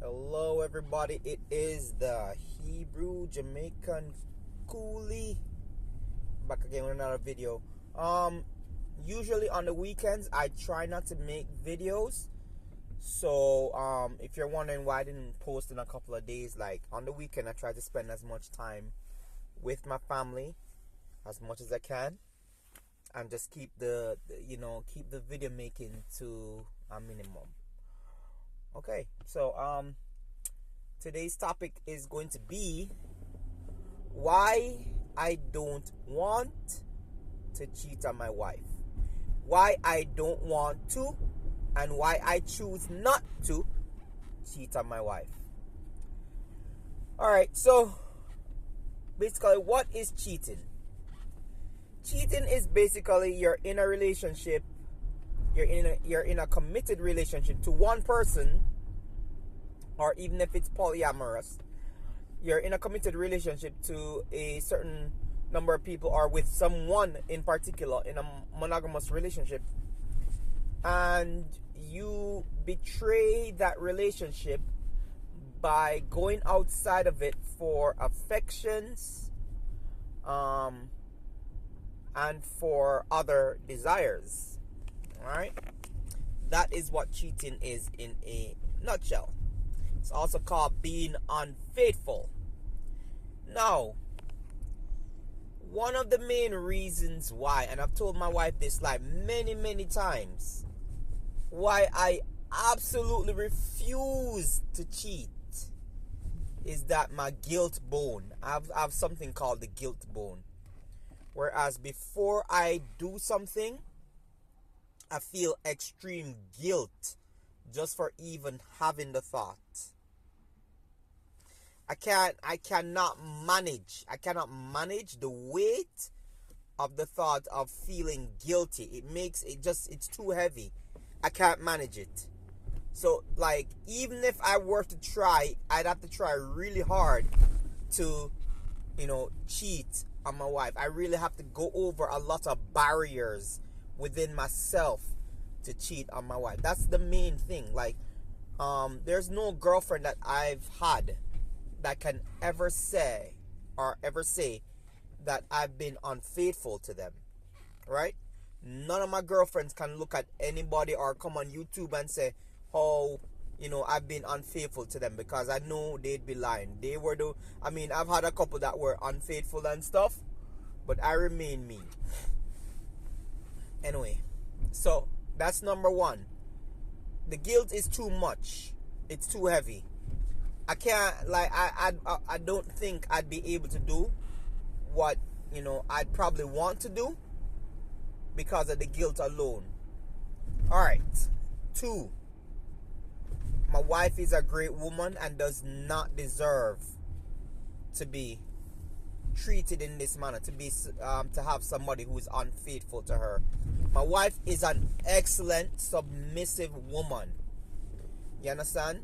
Hello, everybody. It is the Hebrew Jamaican Coolie back again with another video. Usually on the weekends, I try not to make videos. So, if you're wondering why I didn't post in a couple of days, like on the weekend, I try to spend as much time with my family as much as I can, and just keep the video making to a minimum. Okay, so today's topic is going to be why I don't want to cheat on my wife. Why I don't want to, and why I choose not to cheat on my wife. Alright, so basically, what is cheating? Cheating is basically you're in a relationship, you're in a committed relationship to one person, or even if it's polyamorous, you're in a committed relationship to a certain number of people or with someone in particular in a monogamous relationship, and you betray that relationship by going outside of it for affections and for other desires. Alright? That is what cheating is in a nutshell. It's also called being unfaithful. Now, one of the main reasons why, and I've told my wife this like many times, why I absolutely refuse to cheat is that my guilt bone. I have something called the guilt bone. Whereas before I do something, I feel extreme guilt just for even having the thought. I cannot manage the weight of the thought of feeling guilty. It's too heavy. I can't manage it. So like, even if I were to try, I'd have to try really hard to, cheat on my wife. I really have to go over a lot of barriers within myself to cheat on my wife. That's the main thing. Like, there's no girlfriend that I've had that can ever say that I've been unfaithful to them, right? None of my girlfriends can look at anybody or come on YouTube and say, oh, I've been unfaithful to them, because I know they'd be lying. I've had a couple that were unfaithful and stuff, but I remain me. Anyway, so that's number one. The guilt is too much. It's too heavy. I can't, I don't think I'd be able to do what, I'd probably want to do because of the guilt alone. Alright. 2. My wife is a great woman and does not deserve to be treated in this manner, to have somebody who is unfaithful to her. My wife is an excellent, submissive woman. You understand?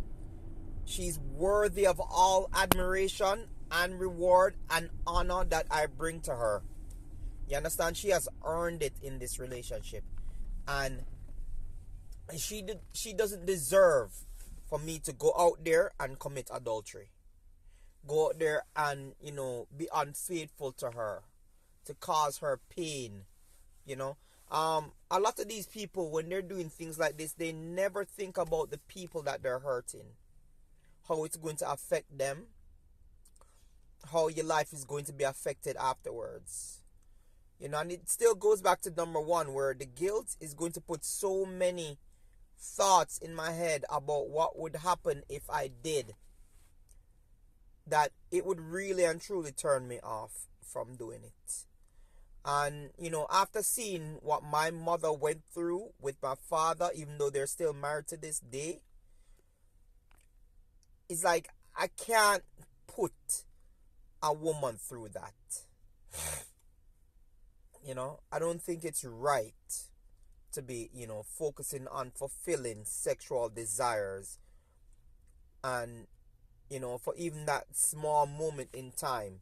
She's worthy of all admiration and reward and honor that I bring to her. You understand? She has earned it in this relationship. And she doesn't deserve for me to go out there and commit adultery. Go out there and, be unfaithful to her, to cause her pain. A lot of these people, when they're doing things like this, they never think about the people that they're hurting, how it's going to affect them, how your life is going to be affected afterwards. And it still goes back to number one, where the guilt is going to put so many thoughts in my head about what would happen if I did, that it would really and truly turn me off from doing it. And, after seeing what my mother went through with my father, even though they're still married to this day, it's like I can't put a woman through that. I don't think it's right to be, focusing on fulfilling sexual desires and, for even that small moment in time,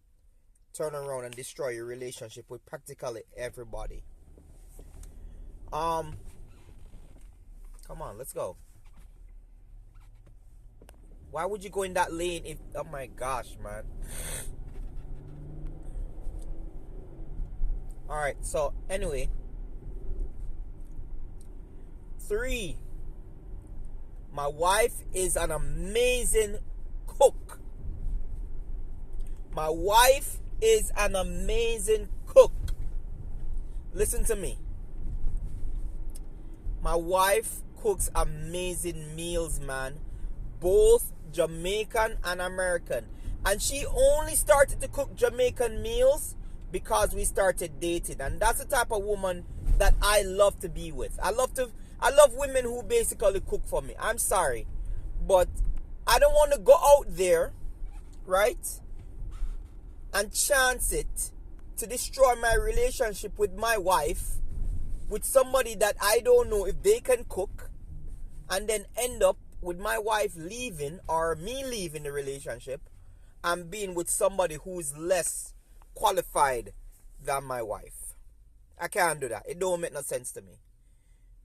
turn around and destroy your relationship with practically everybody. Come on, let's go. Why would you go in that lane if, oh my gosh, man. Alright, so anyway. 3. My wife is an amazing cook. My wife is an amazing cook. Listen to me. My wife cooks amazing meals, man. Both Jamaican and American. And she only started to cook Jamaican meals because we started dating. And that's the type of woman that I love to be with. I love women who basically cook for me. I'm sorry. But I don't want to go out there, right? And chance it to destroy my relationship with my wife with somebody that I don't know if they can cook, and then end up with my wife leaving or me leaving the relationship and being with somebody who's less qualified than my wife. I can't do that. It don't make no sense to me.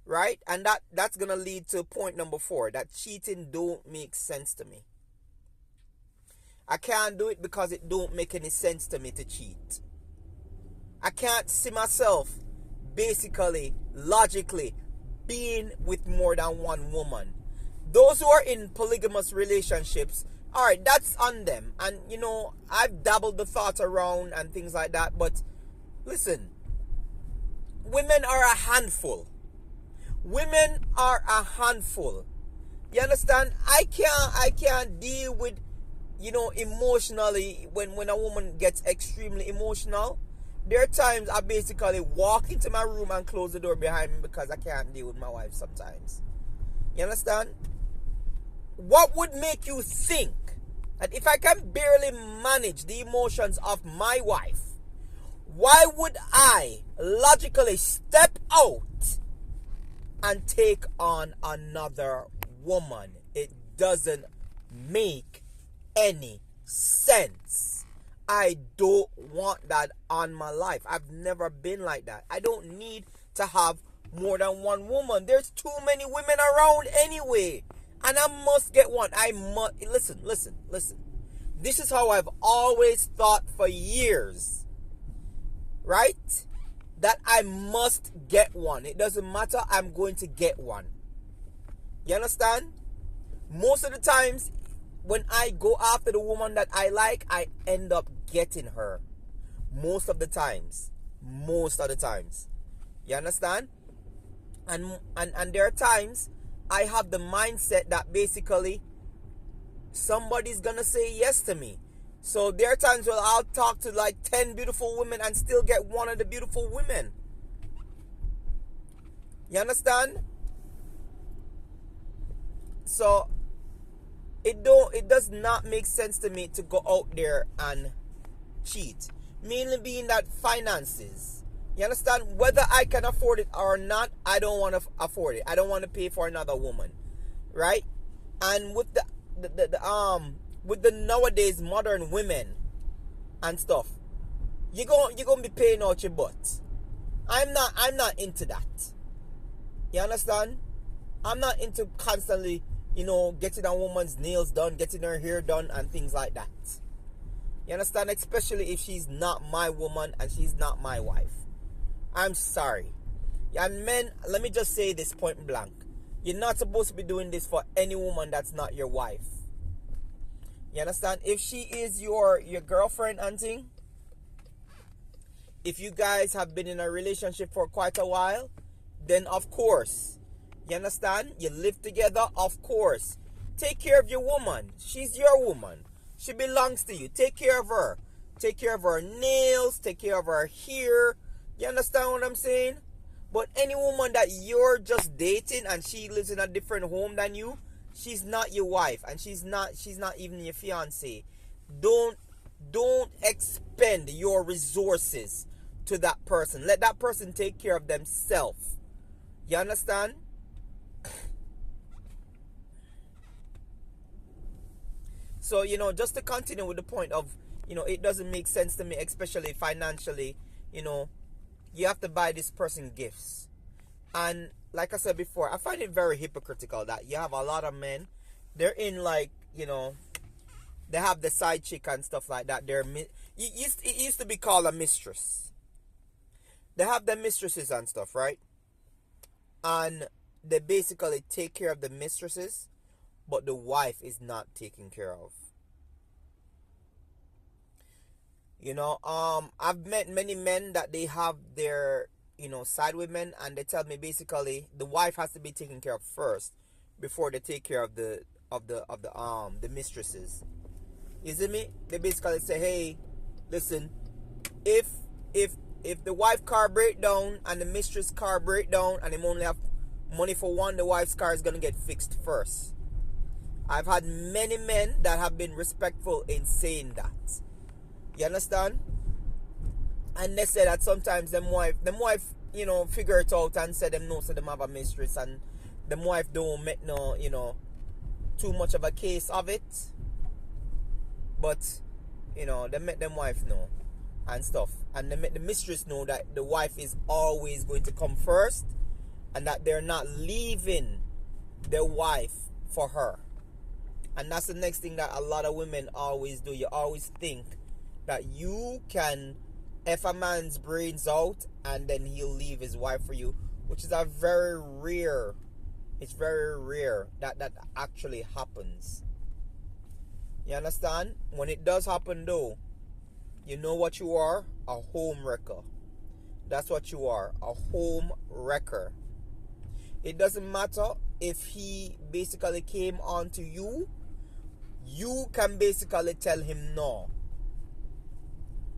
Right? And that's gonna lead to point number 4, that cheating don't make sense to me. I can't do it because it don't make any sense to me to cheat. I can't see myself basically, logically, being with more than one woman. Those who are in polygamous relationships, alright, that's on them. And you know, I've dabbled the thought around and things like that, but listen, women are a handful. Women are a handful. You understand? I can't deal with, you know, emotionally when a woman gets extremely emotional. There are times I basically walk into my room and close the door behind me because I can't deal with my wife sometimes. You understand? What would make you think that if I can barely manage the emotions of my wife, why would I logically step out and take on another woman? It doesn't make any sense. I don't want that on my life. I've never been like that. I don't need to have more than one woman. There's too many women around anyway. And I must get one. I must. Listen. This is how I've always thought for years. Right? That I must get one. It doesn't matter. I'm going to get one. You understand? Most of the times, when I go after the woman that I like, I end up getting her. Most of the times. You understand? And there are times I have the mindset that basically somebody's gonna say yes to me. So there are times where I'll talk to like 10 beautiful women and still get one of the beautiful women. You understand? So it does not make sense to me to go out there and cheat. Mainly being that finances. You understand? Whether I can afford it or not, I don't want to afford it. I don't want to pay for another woman. Right? And with the nowadays modern women and stuff, you're gonna be paying out your butt. I'm not into that. You understand? I'm not into constantly, you know, getting a woman's nails done, getting her hair done and things like that. You understand? Especially if she's not my woman and she's not my wife. I'm sorry. And men, let me just say this point blank. You're not supposed to be doing this for any woman that's not your wife. You understand? If she is your girlfriend and thing, if you guys have been in a relationship for quite a while, then of course, you understand? You live together, of course. Take care of your woman. She's your woman. She belongs to you. Take care of her. Take care of her nails. Take care of her hair. You understand what I'm saying? But any woman that you're just dating and she lives in a different home than you, she's not your wife and she's not even your fiance. Don't expend your resources to that person. Let that person take care of themselves. You understand? So, you know, just to continue with the point of, you know, it doesn't make sense to me, especially financially. You know, you have to buy this person gifts. And like I said before, I find it very hypocritical that you have a lot of men, they're in like, they have the side chick and stuff like that. It used to be called a mistress. They have their mistresses and stuff, right? And they basically take care of the mistresses, but the wife is not taken care of. I've met many men that they have their, side women, and they tell me basically the wife has to be taken care of first before they take care of the mistresses. You see me? They basically say, hey, listen, if the wife car break down and the mistress car break down and they only have money for one, the wife's car is gonna get fixed first. I've had many men that have been respectful in saying that. You understand? And they say that sometimes them wife, figure it out and say them no, so them have a mistress, and them wife don't make no, too much of a case of it. But, they make them wife know and stuff. And they make the mistress know that the wife is always going to come first, and that they're not leaving their wife for her. And that's the next thing that a lot of women always do. You always think that you can F a man's brains out and then he'll leave his wife for you, which is it's very rare that actually happens. You understand? When it does happen though, you know what you are? A home wrecker. That's what you are, a home wrecker. It doesn't matter if he basically came on to you. You can basically tell him no.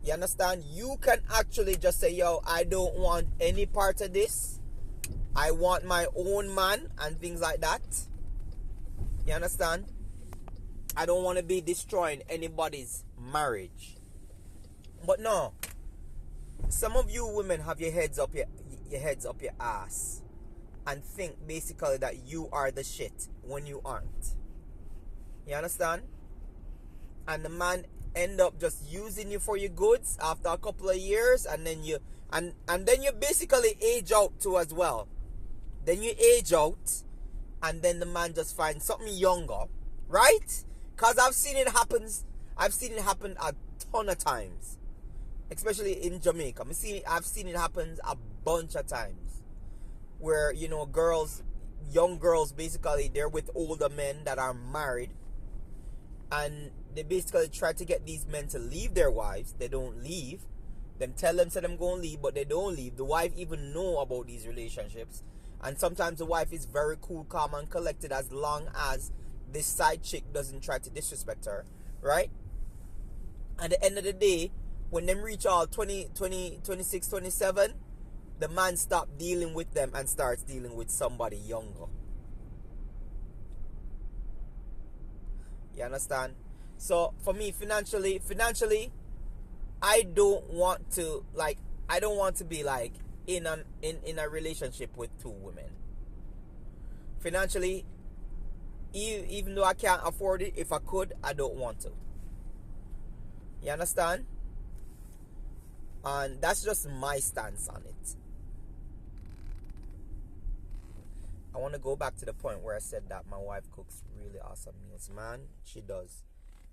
You understand? You can actually just say, yo, I don't want any part of this. I want my own man and things like that. You understand? I don't want to be destroying anybody's marriage. But no, some of you women have your heads up your ass and think basically that you are the shit when you aren't. You understand? And the man end up just using you for your goods after a couple of years, and then you basically age out too as well. Then you age out, and then the man just finds something younger, right? Cause I've seen it happen a ton of times, especially in Jamaica. I've seen it happen a bunch of times, where young girls basically they're with older men that are married, and they basically try to get these men to leave their wives. They don't leave. Them tell them say them gonna leave, but they don't leave. The wife even know about these relationships. And sometimes the wife is very cool, calm, and collected as long as this side chick doesn't try to disrespect her, right? At the end of the day, when them reach all 20, 26, 27, the man stop dealing with them and starts dealing with somebody younger. You understand? So for me, financially, I don't want to be like in a relationship with two women. Financially, even though I can't afford it, if I could, I don't want to. You understand? And that's just my stance on it. I want to go back to the point where I said that my wife cooks really awesome meals. Man, she does.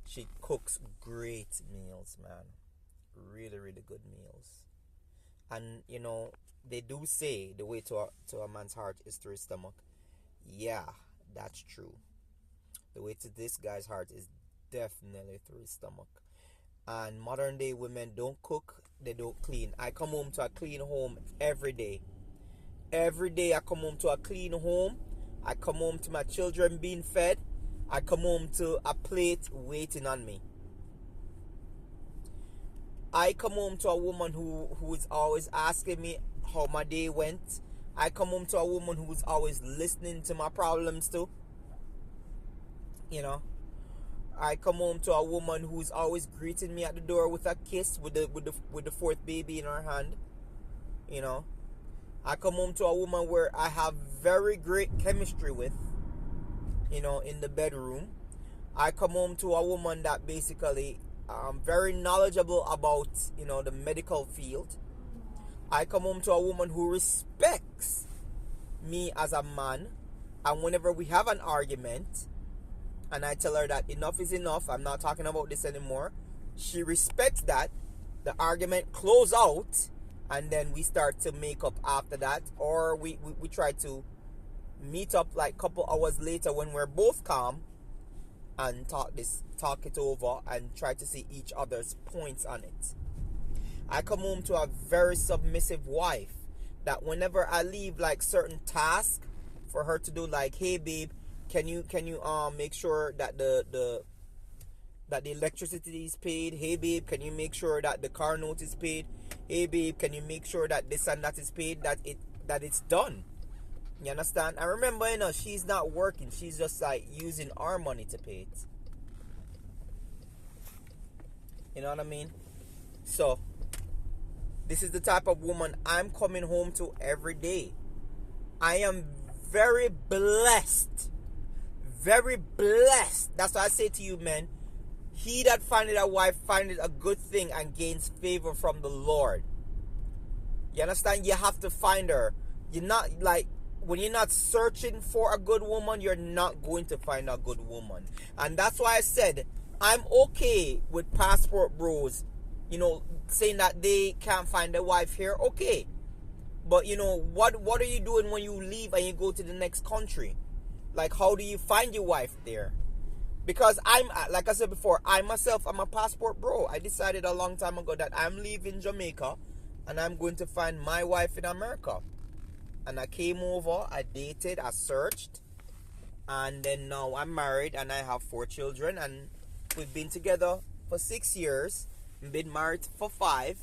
She cooks great meals, man. Really, really good meals. And, they do say the way to a man's heart is through his stomach. Yeah, that's true. The way to this guy's heart is definitely through his stomach. And modern day women don't cook, they don't clean. I come home to a clean home every day. Every day I come home to a clean home. I come home to my children being fed. I come home to a plate waiting on me. I come home to a woman who is always asking me how my day went. I come home to a woman who's always listening to my problems too. I come home to a woman who's always greeting me at the door with a kiss, with the fourth baby in her hand. I come home to a woman where I have very great chemistry with, in the bedroom. I come home to a woman that basically very knowledgeable about, the medical field. I come home to a woman who respects me as a man, and whenever we have an argument, and I tell her that enough is enough. I'm not talking about this anymore. She respects that. The argument close out, and then we start to make up after that, or we try to meet up like a couple hours later when we're both calm and talk it over and try to see each other's points on it. I come home to a very submissive wife that whenever I leave like certain tasks for her to do, like, hey babe, can you make sure that the electricity is paid? Hey babe, can you make sure that the car note is paid? Hey babe, can you make sure that this and that is paid? That it's done. You understand? I remember, she's not working. She's just like using our money to pay it. You know what I mean? So this is the type of woman I'm coming home to every day. I am very blessed. Very blessed. That's why I say to you, men, he that findeth a wife findeth a good thing and gains favor from the Lord. You understand? You have to find her. You're not like, when you're not searching for a good woman, you're not going to find a good woman. And that's why I said, I'm okay with passport bros, saying that they can't find a wife here. Okay. But, what are you doing when you leave and you go to the next country? Like, how do you find your wife there? Because like I said before, I'm a passport bro. I decided a long time ago that I'm leaving Jamaica and I'm going to find my wife in America. And I came over, I dated, I searched, and then now I'm married and I have 4 children, and we've been together for 6 years, been married for 5.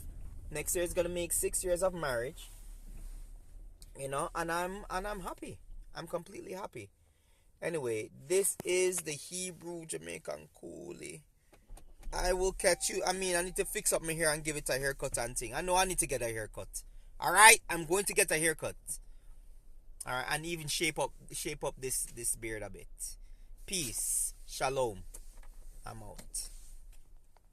Next year is gonna make 6 years of marriage. And I'm happy. I'm completely happy. Anyway, this is the Hebrew Jamaican Coolie. I will catch you. I need to fix up my hair and give it a haircut and thing. I know I need to get a haircut. Alright? I'm going to get a haircut. Alright, and even shape up this beard a bit. Peace. Shalom. I'm out.